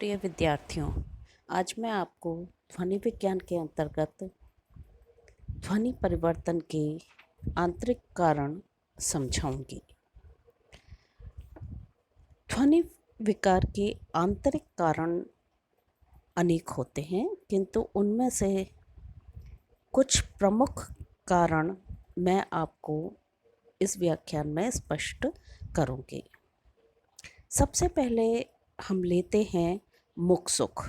प्रिय विद्यार्थियों, आज मैं आपको ध्वनि विज्ञान के अंतर्गत ध्वनि परिवर्तन के आंतरिक कारण समझाऊंगी। ध्वनि विकार के आंतरिक कारण अनेक होते हैं, किंतु उनमें से कुछ प्रमुख कारण मैं आपको इस व्याख्यान में स्पष्ट करूंगी। सबसे पहले हम लेते हैं मुख सुख।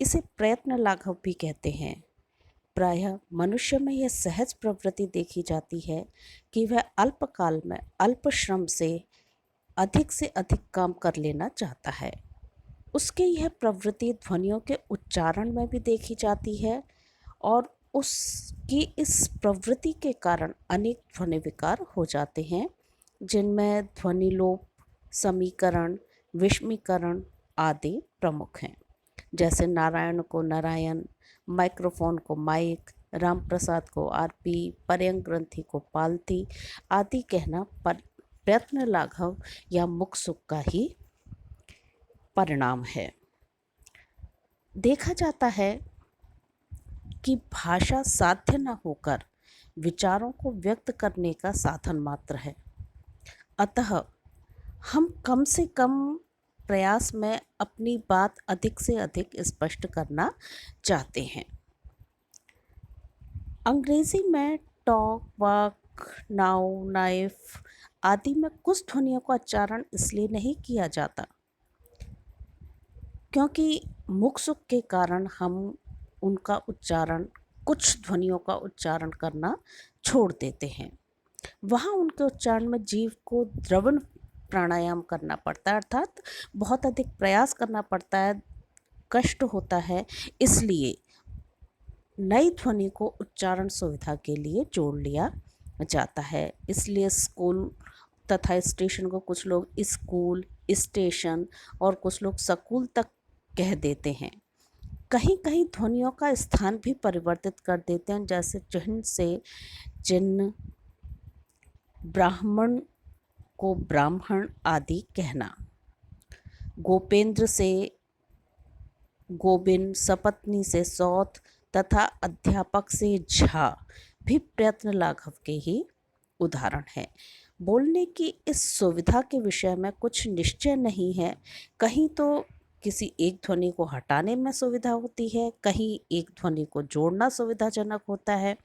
इसे प्रयत्न लाघव भी कहते हैं। प्रायः मनुष्य में यह सहज प्रवृत्ति देखी जाती है कि वह अल्पकाल में अल्प श्रम से अधिक काम कर लेना चाहता है। उसकी यह प्रवृत्ति ध्वनियों के उच्चारण में भी देखी जाती है और उसकी इस प्रवृत्ति के कारण अनेक ध्वनि विकार हो जाते हैं, जिनमें ध्वनि लोप, समीकरण, विषमीकरण आदि प्रमुख हैं। जैसे नारायण को नारायण, माइक्रोफोन को माइक, राम प्रसाद को आरपी, पर्यंक ग्रंथि को पालती आदि कहना प्रयत्न लाघव या मुख सुख का ही परिणाम है। देखा जाता है कि भाषा साध्य न होकर विचारों को व्यक्त करने का साधन मात्र है। अतः हम कम से कम प्रयास में अपनी बात अधिक से अधिक स्पष्ट करना चाहते हैं। अंग्रेजी में टॉक, वॉक, नाउ, नाइफ आदि में कुछ ध्वनियों का उच्चारण इसलिए नहीं किया जाता क्योंकि मुख सुख के कारण हम उनका उच्चारण, कुछ ध्वनियों का उच्चारण करना छोड़ देते हैं। वहाँ उनके उच्चारण में जीव को द्रवण प्राणायाम करना पड़ता है, अर्थात बहुत अधिक प्रयास करना पड़ता है, कष्ट होता है। इसलिए नई ध्वनि को उच्चारण सुविधा के लिए जोड़ लिया जाता है। इसलिए स्कूल तथा स्टेशन को कुछ लोग स्कूल, स्टेशन और कुछ लोग स्कूल तक कह देते हैं। कहीं कहीं ध्वनियों का स्थान भी परिवर्तित कर देते हैं, जैसे चिन्ह से चिन्ह, ब्राह्मण को ब्राह्मण आदि कहना, गोपेंद्र से गोबिन, सपत्नी से सौत तथा अध्यापक से झा भी प्रयत्न लाघव के ही उदाहरण है। बोलने की इस सुविधा के विषय में कुछ निश्चय नहीं है। कहीं तो किसी एक ध्वनि को हटाने में सुविधा होती है, कहीं एक ध्वनि को जोड़ना सुविधाजनक होता है,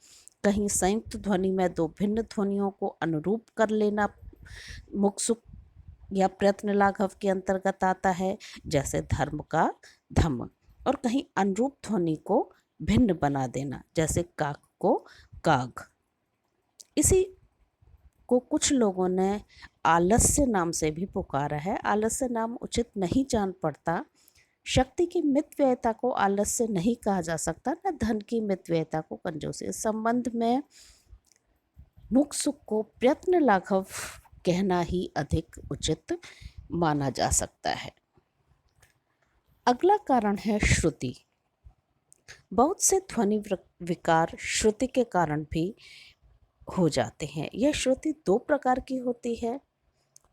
कहीं संयुक्त ध्वनि में दो भिन्न ध्वनियों को अनुरूप कर लेना मुख सुख या प्रयत्न लाघव के अंतर्गत आता है, जैसे धर्म का धम्म, और कहीं अनुरूप ध्वनि को भिन्न बना देना, जैसे काक को काग। इसी को कुछ लोगों ने आलस्य नाम से भी पुकारा है। आलस्य नाम उचित नहीं जान पड़ता। शक्ति की मितव्ययता को आलस्य नहीं कहा जा सकता, न धन की मितव्ययता को कंजूसी। इस संबंध में मुख सुख को प्रयत्न लाघव कहना ही अधिक उचित माना जा सकता है। अगला कारण है श्रुति। बहुत से ध्वनि विकार श्रुति के कारण भी हो जाते हैं। यह श्रुति दो प्रकार की होती है,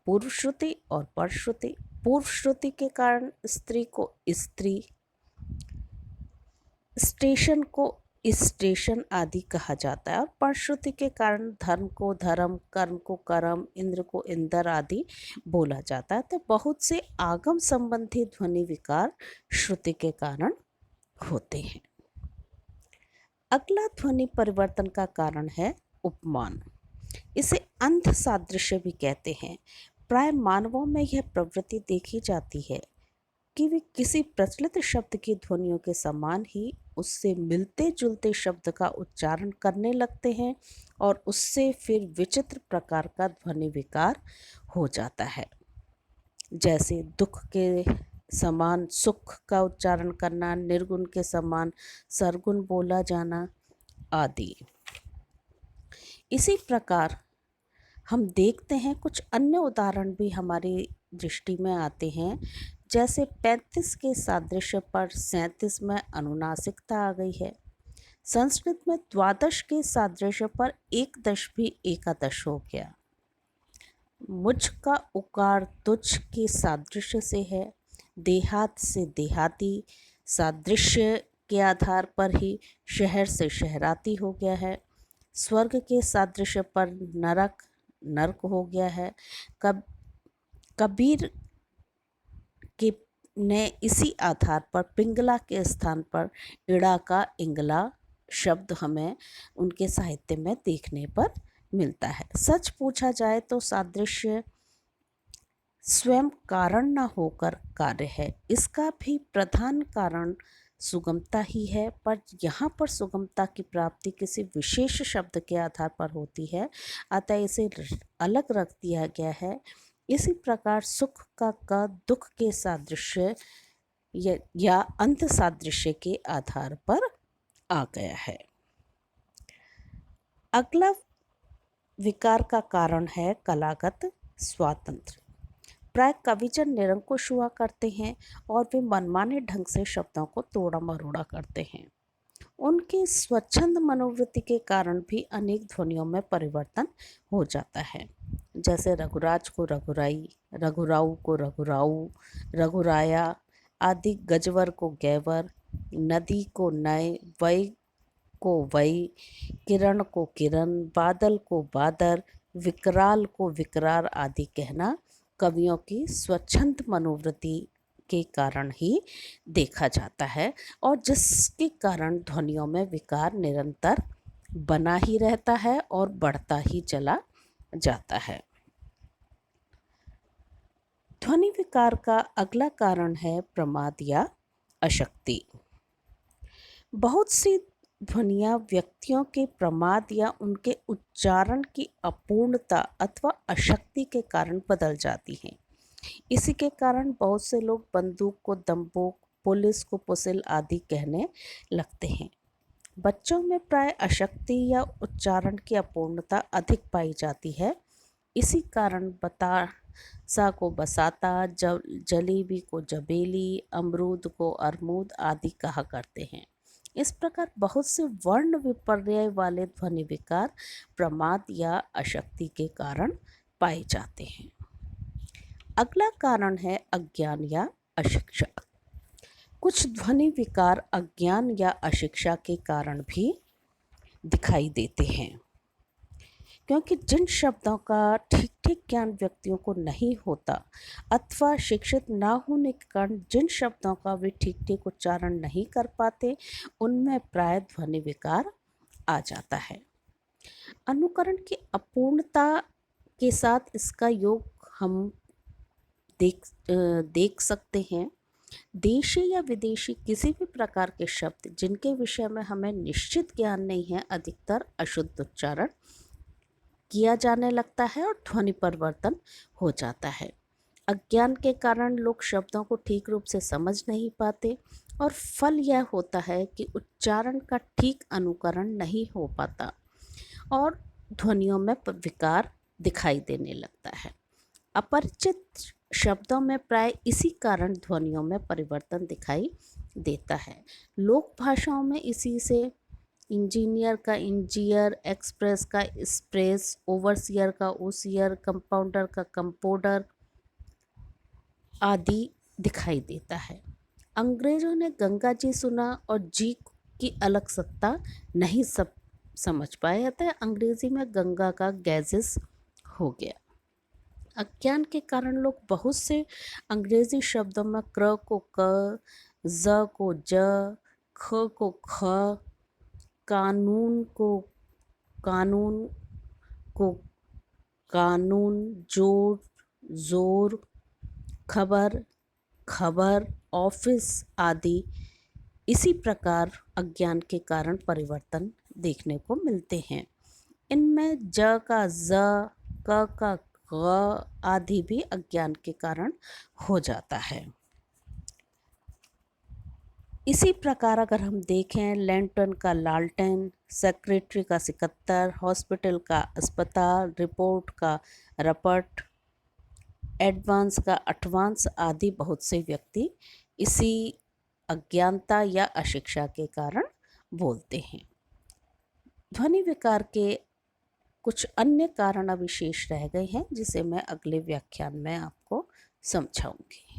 पूर्व श्रुति और पर श्रुति। पूर्व श्रुति के कारण स्त्री को स्त्री, स्टेशन को स्टेशन आदि कहा जाता है, और पर श्रुति के कारण धर्म को धर्म, कर्म को कर्म, इंद्र को इंद्र आदि बोला जाता है। तो बहुत से आगम संबंधी ध्वनि विकार श्रुति के कारण होते हैं। अगला ध्वनि परिवर्तन का कारण है उपमान। इसे अंध सादृश्य भी कहते हैं। प्राय मानवों में यह प्रवृत्ति देखी जाती है कि वे किसी प्रचलित शब्द की ध्वनियों के समान ही उससे मिलते जुलते शब्द का उच्चारण करने लगते हैं और उससे फिर विचित्र प्रकार का ध्वनि विकार हो जाता है। जैसे दुख के समान सुख का उच्चारण करना, निर्गुण के समान सरगुण बोला जाना आदि। इसी प्रकार हम देखते हैं कुछ अन्य उदाहरण भी हमारी दृष्टि में आते हैं, जैसे 35 के सादृश्य पर 37 में अनुनासिकता आ गई है। संस्कृत में द्वादश के सादृश्य पर एकदश भी एकादश हो गया। मुझ का उकार तुझ के सादृश्य से है। देहात से देहाती, सादृश्य के आधार पर ही शहर से शहराती हो गया है। स्वर्ग के सादृश्य पर नरक नर्क हो गया है। कबीर के ने इसी आधार पर पिंगला के स्थान पर इड़ा का इंगला शब्द हमें उनके साहित्य में देखने पर मिलता है। सच पूछा जाए तो सादृश्य स्वयं कारण न होकर कार्य है। इसका भी प्रधान कारण सुगमता ही है, पर यहाँ पर सुगमता की प्राप्ति किसी विशेष शब्द के आधार पर होती है, अतः इसे अलग रख दिया गया है। इसी प्रकार सुख का क दुख के सादृश्य या अंत सादृश्य के आधार पर आ गया है। अगला विकार का कारण है कलागत स्वातंत्र। प्राय कविजन निरंकुश हुआ करते हैं और वे मनमाने ढंग से शब्दों को तोड़ा मरोड़ा करते हैं। उनके स्वच्छंद मनोवृत्ति के कारण भी अनेक ध्वनियों में परिवर्तन हो जाता है, जैसे रघुराज को रघुराई, रघुराऊ को रघुराऊ, रघुराया आदि, गजवर को गैवर, नदी को नय, वै को वै, किरण को किरण, बादल को बादर, विकराल को विकरार आदि कहना कवियों की स्वच्छंद मनोवृत्ति के कारण ही देखा जाता है, और जिसके कारण ध्वनियों में विकार निरंतर बना ही रहता है और बढ़ता ही चला जाता है। ध्वनि विकार का अगला कारण है प्रमाद या अशक्ति। बहुत सी ध्वनियाँ व्यक्तियों के प्रमाद या उनके उच्चारण की अपूर्णता अथवा अशक्ति के कारण बदल जाती हैं। इसी के कारण बहुत से लोग बंदूक को दंबोक, पुलिस को पुसिल आदि कहने लगते हैं। बच्चों में प्राय अशक्ति या उच्चारण की अपूर्णता अधिक पाई जाती है। इसी कारण बतासा को बसाता, जलेबी को जबेली, अमरूद को अरमूद आदि कहा करते हैं। इस प्रकार बहुत से वर्ण विपर्य वाले ध्वनि विकार प्रमाद या अशक्ति के कारण पाए जाते हैं। अगला कारण है अज्ञान या अशिक्षा। कुछ ध्वनि विकार अज्ञान या अशिक्षा के कारण भी दिखाई देते हैं, क्योंकि जिन शब्दों का ठीक ठीक ज्ञान व्यक्तियों को नहीं होता अथवा शिक्षित ना होने के कारण जिन शब्दों का वे ठीक ठीक उच्चारण नहीं कर पाते, उनमें प्राय ध्वनि विकार आ जाता है। अनुकरण की अपूर्णता के साथ इसका योग हम देख सकते हैं। देशी या विदेशी किसी भी प्रकार के शब्द जिनके विषय में हमें निश्चित ज्ञान नहीं है, अधिकतर अशुद्ध उच्चारण किया जाने लगता है और ध्वनि परिवर्तन हो जाता है। अज्ञान के कारण लोग शब्दों को ठीक रूप से समझ नहीं पाते और फल यह होता है कि उच्चारण का ठीक अनुकरण नहीं हो पाता और ध्वनियों में विकार दिखाई देने लगता है। अपरिचित शब्दों में प्राय इसी कारण ध्वनियों में परिवर्तन दिखाई देता है। लोक भाषाओं में इसी से इंजीनियर का इंजीनियर, एक्सप्रेस का एक्सप्रेस, ओवरसियर का ओसियर, कंपाउंडर का कंपाउंडर आदि दिखाई देता है। अंग्रेजों ने गंगा जी सुना और जी की अलग सत्ता नहीं समझ पाए, अतः अंग्रेजी में गंगा का गैजेस हो गया। अज्ञान के कारण लोग बहुत से अंग्रेजी शब्दों में क्र को क, ज को ज, ख को ख, कानून को कानून, जोर जोर, खबर खबर, ऑफिस आदि इसी प्रकार अज्ञान के कारण परिवर्तन देखने को मिलते हैं। इनमें ज का ज, क का ग आदि भी अज्ञान के कारण हो जाता है। इसी प्रकार अगर हम देखें, लैंटर्न का लालटेन, सेक्रेटरी का सिकत्तर, हॉस्पिटल का अस्पताल, रिपोर्ट का रपट, एडवांस का अटवांस आदि बहुत से व्यक्ति इसी अज्ञानता या अशिक्षा के कारण बोलते हैं। ध्वनि विकार के कुछ अन्य कारण अविशेष रह गए हैं, जिसे मैं अगले व्याख्यान में आपको समझाऊंगी।